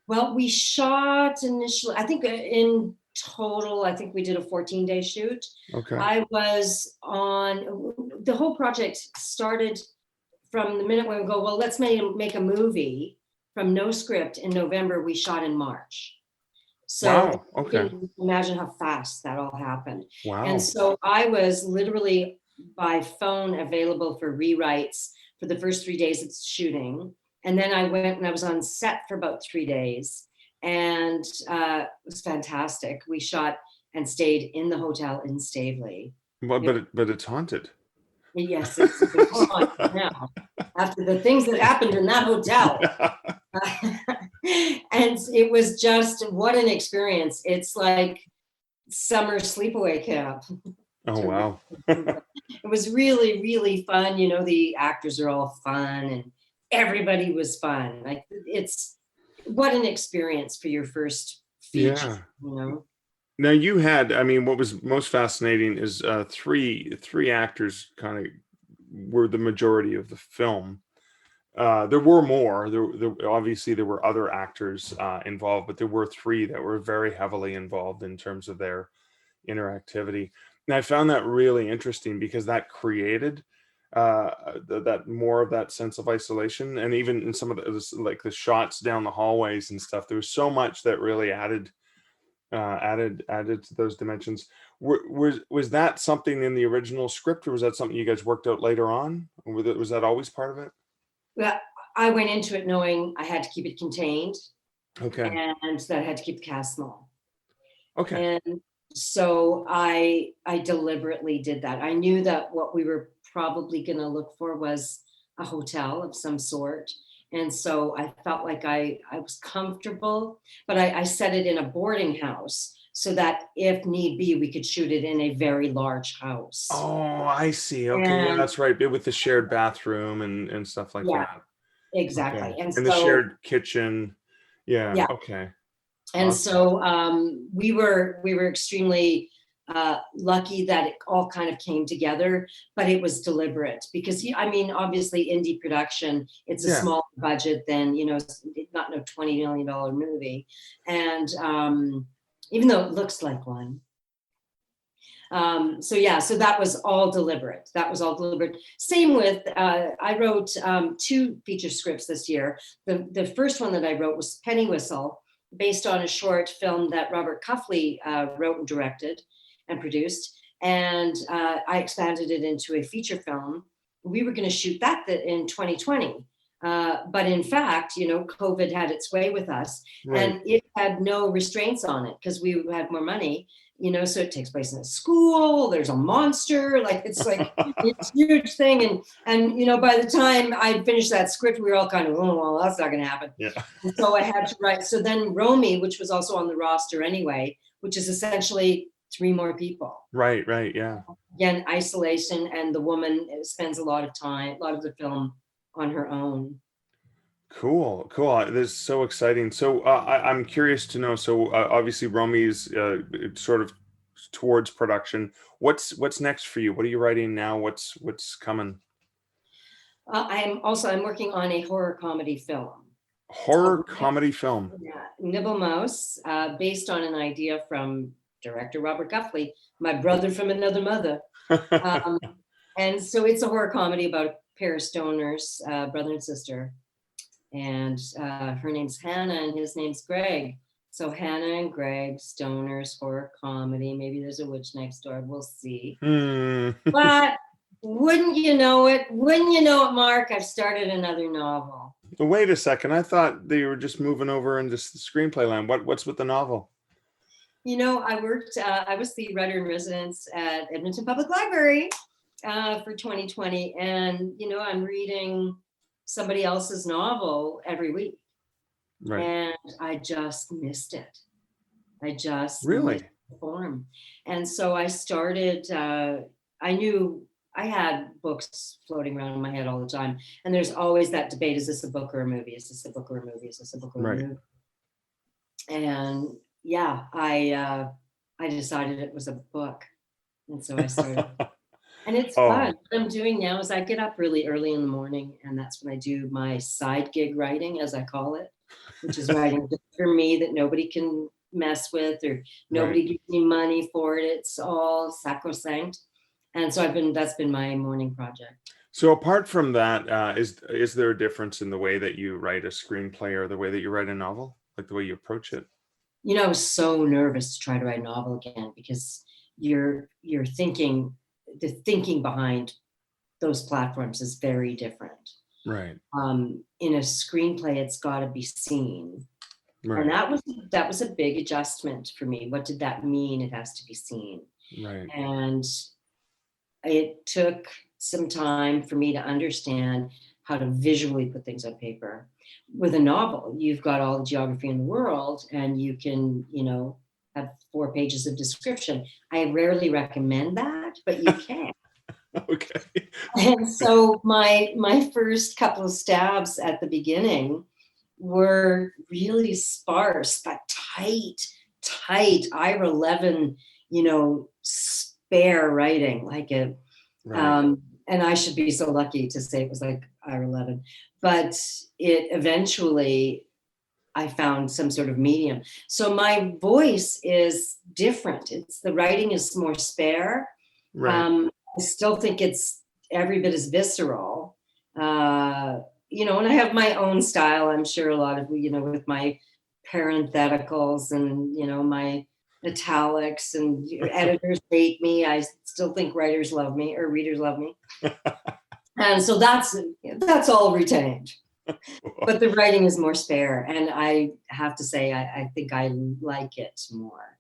Well, we shot initially, I think in total, I think we did a 14-day shoot. Okay. I was on, the whole project started from the minute when we go, well, let's make a movie. From no script in November, we shot in March. So wow. Okay. You can imagine how fast that all happened. Wow. And so I was literally by phone available for rewrites for the first 3 days of shooting. And then I went and I was on set for about 3 days. And it was fantastic. We shot and stayed in the hotel in Stavely. But it's haunted. Yes, it's haunted now after the things that happened in that hotel. And it was just, what an experience. It's like summer sleepaway camp. Oh, wow. It was really, really fun. The actors are all fun, and everybody was fun. Like, it's, what an experience for your first feature. Yeah. Now you had, I mean, what was most fascinating is three actors kind of were the majority of the film. There were more. There obviously there were other actors involved, but there were 3 that were very heavily involved in terms of their interactivity. And I found that really interesting because that created that more of that sense of isolation, and even in some of the like the shots down the hallways and stuff, there was so much that really added to those dimensions. Was that something in the original script, or was that something you guys worked out later on, or was that always part of it? Well, I went into it knowing I had to keep it contained, Okay. and that I had to keep the cast small. Okay. And so I deliberately did that. I knew that what we were probably going to look for was a hotel of some sort. And so I felt like I was comfortable, but I set it in a boarding house so that if need be, we could shoot it in a very large house. Oh, I see. Okay, yeah, And that's right. With the shared bathroom and stuff like yeah, that. exactly. Okay. And And the so, shared kitchen. Yeah. yeah. Okay. And Awesome. so we were extremely lucky that it all kind of came together, but it was deliberate because I mean, obviously indie production, it's a Yeah. smaller budget than, it's not no $20 million movie. And even though it looks like one. So yeah, so that was all deliberate. That was all deliberate. Same with, I wrote 2 feature scripts this year. The first one that I wrote was Penny Whistle, based on a short film that Robert Cuffley wrote and directed and produced. And I expanded it into a feature film. We were going to shoot that in 2020. But in fact, COVID had its way with us, Right. and it had no restraints on it because we had more money. So it takes place in a school, there's a monster, like it's a huge thing. And by the time I finished that script, we were all kind of, oh, well, that's not going to happen. Yeah. And so I had to write. So then ROMI, which was also on the roster anyway, which is essentially 3 more people. Right. Yeah. Again, isolation, and the woman spends a lot of the film on her own. Cool. This is so exciting. So I'm curious to know. So obviously, Romy's sort of towards production. What's next for you? What are you writing now? What's coming? I'm working on a horror comedy film. Horror comedy film. Yeah, Nibble Mouse, based on an idea from director Robert Cuffley, my brother from another mother. And so it's a horror comedy about a pair of stoners, brother and sister. And her name's Hannah and his name's Greg. So Hannah and Greg, stoners, horror comedy. Maybe there's a witch next door. We'll see. But wouldn't you know it, Mark, I've started another novel. Wait a second. I thought they were just moving over into the screenplay line. What's with the novel? I was the writer in residence at Edmonton Public Library for 2020. And, I'm reading somebody else's novel every week. Right. And I just missed it. Really? Missed the form. And so I started, I knew I had books floating around in my head all the time. And there's always that debate, is this a book or a movie? Is this a book or a movie? Is this a book or a movie? And yeah, I decided it was a book. And so I started. And it's fun. What I'm doing now is I get up really early in the morning, and that's when I do my side gig writing, as I call it, which is writing just for me that nobody can mess with, or nobody gives me money for it. It's all sacrosanct. And so that's been my morning project. So apart from that, is there a difference in the way that you write a screenplay or the way that you write a novel, like the way you approach it? I was so nervous to try to write a novel again, because you're thinking, the thinking behind those platforms is very different. Right. In a screenplay, it's got to be seen. Right. And that was a big adjustment for me. What did that mean? It has to be seen. Right. And it took some time for me to understand how to visually put things on paper. With a novel, you've got all the geography in the world, and you can, have 4 pages of description. I rarely recommend that, but you can. Okay. And so my first couple of stabs at the beginning were really sparse, but tight Ira Levin, spare writing, like it. Right. And I should be so lucky to say it was like Ira Levin, but it eventually, I found some sort of medium. So my voice is different. The writing is more spare. Right. I still think it's every bit as visceral. And I have my own style. I'm sure a lot of, with my parentheticals and, my italics, and editors hate me. I still think writers love me, or readers love me. And so that's all retained. But the writing is more spare. And I have to say, I think I like it more.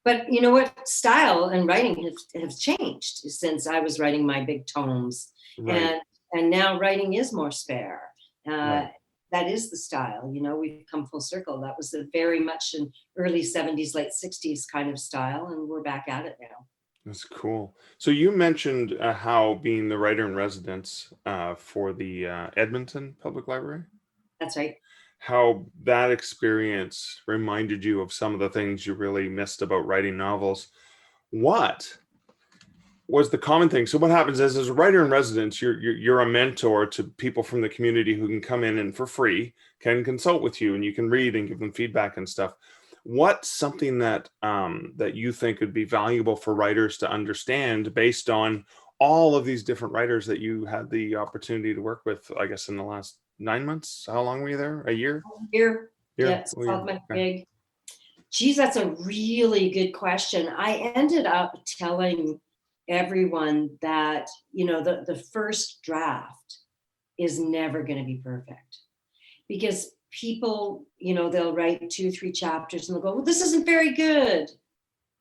But you know what? Style and writing have changed since I was writing my big tomes. Right. And now writing is more spare. Right. That is the style. We've come full circle. That was a very much an early 70s, late 60s kind of style. And we're back at it now. That's cool. So you mentioned how being the writer in residence for the Edmonton Public Library, That's right. how that experience reminded you of some of the things you really missed about writing novels. What was the common thing? So what happens is, as a writer in residence, you're a mentor to people from the community who can come in and for free can consult with you, and you can read and give them feedback and stuff. What's something that that you think would be valuable for writers to understand based on all of these different writers that you had the opportunity to work with, I guess, in the last 9 months? How long were you there? A year? Here. Year? Yeah, it's Oh, called my okay. gig. Geez, that's a really good question. I ended up telling everyone that, the first draft is never going to be perfect, because people, they'll write 2-3 chapters and they'll go, well, this isn't very good.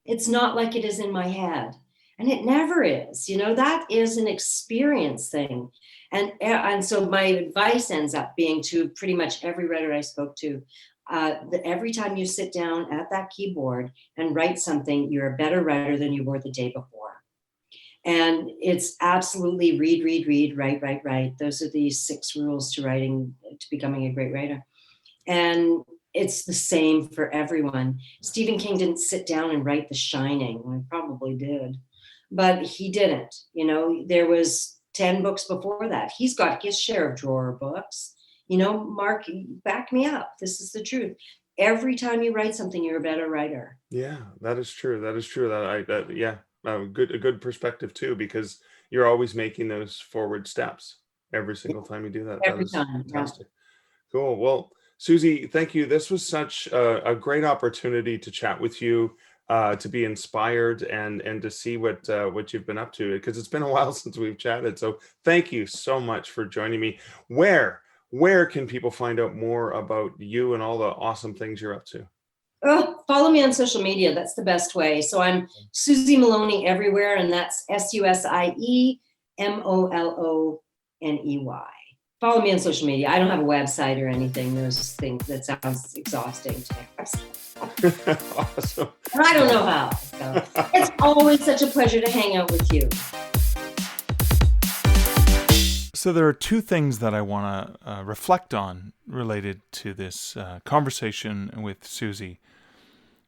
It's not like it is in my head. And it never is. That is an experience thing. And so my advice ends up being to pretty much every writer I spoke to, that every time you sit down at that keyboard and write something, you're a better writer than you were the day before. And it's absolutely read, write. Those are the 6 rules to becoming a great writer. And it's the same for everyone. Stephen King didn't sit down and write The Shining. Well, he probably did, but he didn't. There was 10 books before that. He's got his share of drawer books. Mark, back me up. This is the truth. Every time you write something, you're a better writer. Yeah, that is true. That is true. A good perspective too, because you're always making those forward steps every single time you do that. Every That is time. fantastic. Cool. Well, Susie, thank you. This was such a great opportunity to chat with you, to be inspired and to see what you've been up to, because it's been a while since we've chatted. So thank you so much for joining me. Where can people find out more about you and all the awesome things you're up to? Oh, follow me on social media. That's the best way. So I'm Susie Moloney everywhere, and that's SUSIE MOLONEY. Follow me on social media. I don't have a website or anything. Those things, that sounds exhausting to me. Awesome. I don't know how. So it's always such a pleasure to hang out with you. So there are 2 things that I want to reflect on related to this conversation with Susie.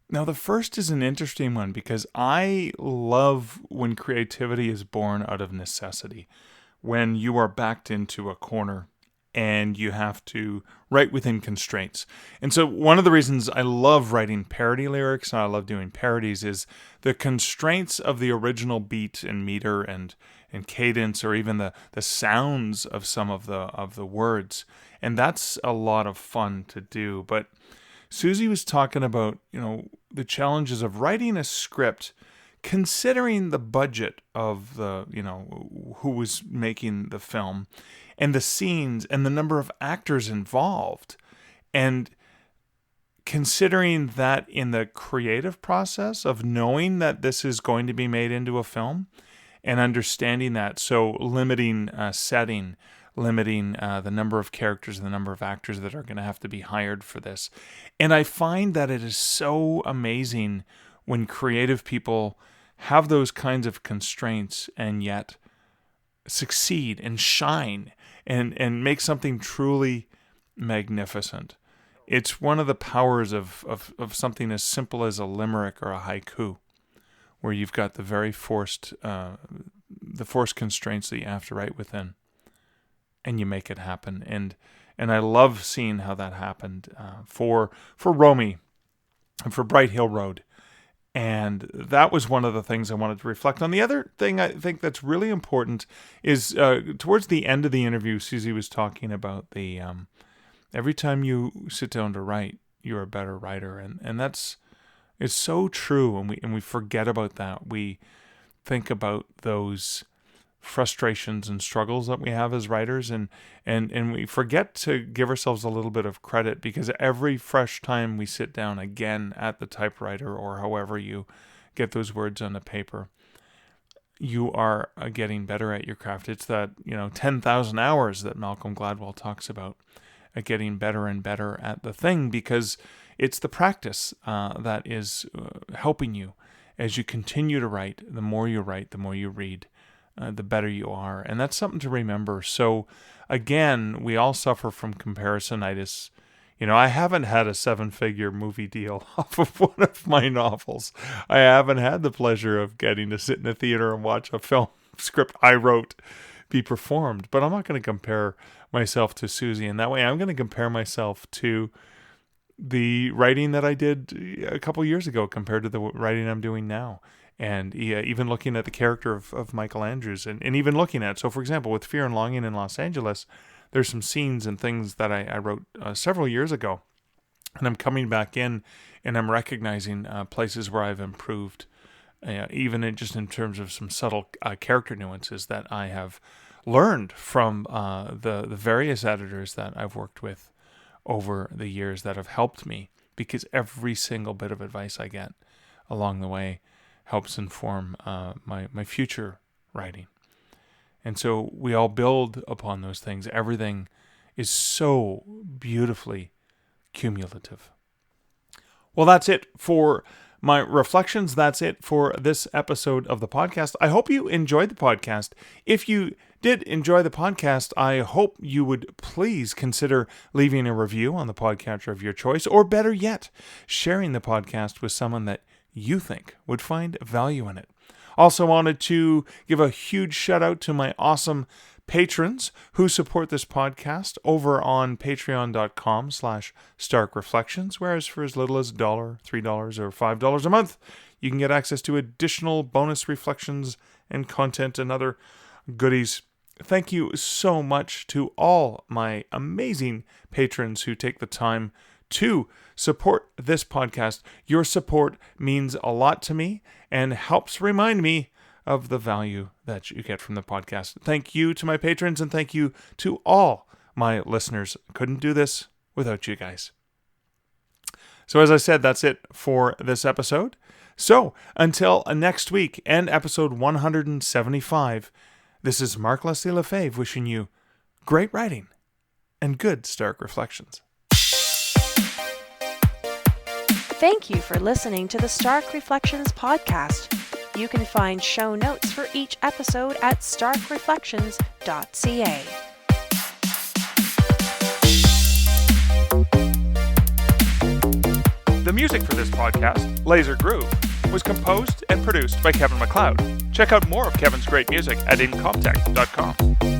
Now, the first is an interesting one, because I love when creativity is born out of necessity, when you are backed into a corner and you have to write within constraints. And so one of the reasons I love writing parody lyrics, and I love doing parodies, is the constraints of the original beat and meter and cadence, or even the sounds of some of the words. And that's a lot of fun to do. But Susie was talking about, the challenges of writing a script, considering the budget of the, who was making the film, and the scenes and the number of actors involved, and considering that in the creative process of knowing that this is going to be made into a film, and understanding that. So limiting setting, limiting the number of characters and the number of actors that are going to have to be hired for this. And I find that it is so amazing when creative people have those kinds of constraints and yet succeed and shine and make something truly magnificent. It's one of the powers of something as simple as a limerick or a haiku, where you've got the very forced constraints that you have to write within, and you make it happen. And I love seeing how that happened for ROMI and for Bright Hill Road. And that was one of the things I wanted to reflect on. The other thing I think that's really important is towards the end of the interview, Susie was talking about the every time you sit down to write, you're a better writer. And it's so true. And we forget about that. We think about those frustrations and struggles that we have as writers, and we forget to give ourselves a little bit of credit, because every fresh time we sit down again at the typewriter, or however you get those words on the paper, you are getting better at your craft. It's that 10,000 hours that Malcolm Gladwell talks about, getting better and better at the thing, because it's the practice that is helping you as you continue to write. The more you write, the more you read, the better you are. And that's something to remember. So again, we all suffer from comparisonitis. I haven't had a 7-figure movie deal off of one of my novels. I haven't had the pleasure of getting to sit in a theater and watch a film script I wrote be performed. But I'm not going to compare myself to Susie in that way. I'm going to compare myself to the writing that I did a couple years ago compared to the writing I'm doing now. And even looking at the character of Michael Andrews, and even looking at, so for example, with Fear and Longing in Los Angeles, there's some scenes and things that I wrote several years ago, and I'm coming back in and I'm recognizing places where I've improved, even in terms of some subtle character nuances that I have learned from the various editors that I've worked with over the years that have helped me, because every single bit of advice I get along the way helps inform my future writing. And so we all build upon those things. Everything is so beautifully cumulative. Well, that's it for my reflections. That's it for this episode of the podcast. I hope you enjoyed the podcast. If you did enjoy the podcast, I hope you would please consider leaving a review on the podcatcher of your choice, or better yet, sharing the podcast with someone that you think would find value in it. Also wanted to give a huge shout out to my awesome patrons who support this podcast over on patreon.com/starkreflections, whereas for as little as $1, $3, or $5 a month, you can get access to additional bonus reflections and content and other goodies. Thank you so much to all my amazing patrons who take the time to support this podcast. Your support means a lot to me and helps remind me of the value that you get from the podcast. Thank you to my patrons, and thank you to all my listeners. Couldn't do this without you guys. So as I said, that's it for this episode. So until next week and episode 175, this is Mark Leslie Lefebvre wishing you great writing and good Stark Reflections. Thank you for listening to the Stark Reflections podcast. You can find show notes for each episode at starkreflections.ca. The music for this podcast, Laser Groove, was composed and produced by Kevin MacLeod. Check out more of Kevin's great music at incomptech.com.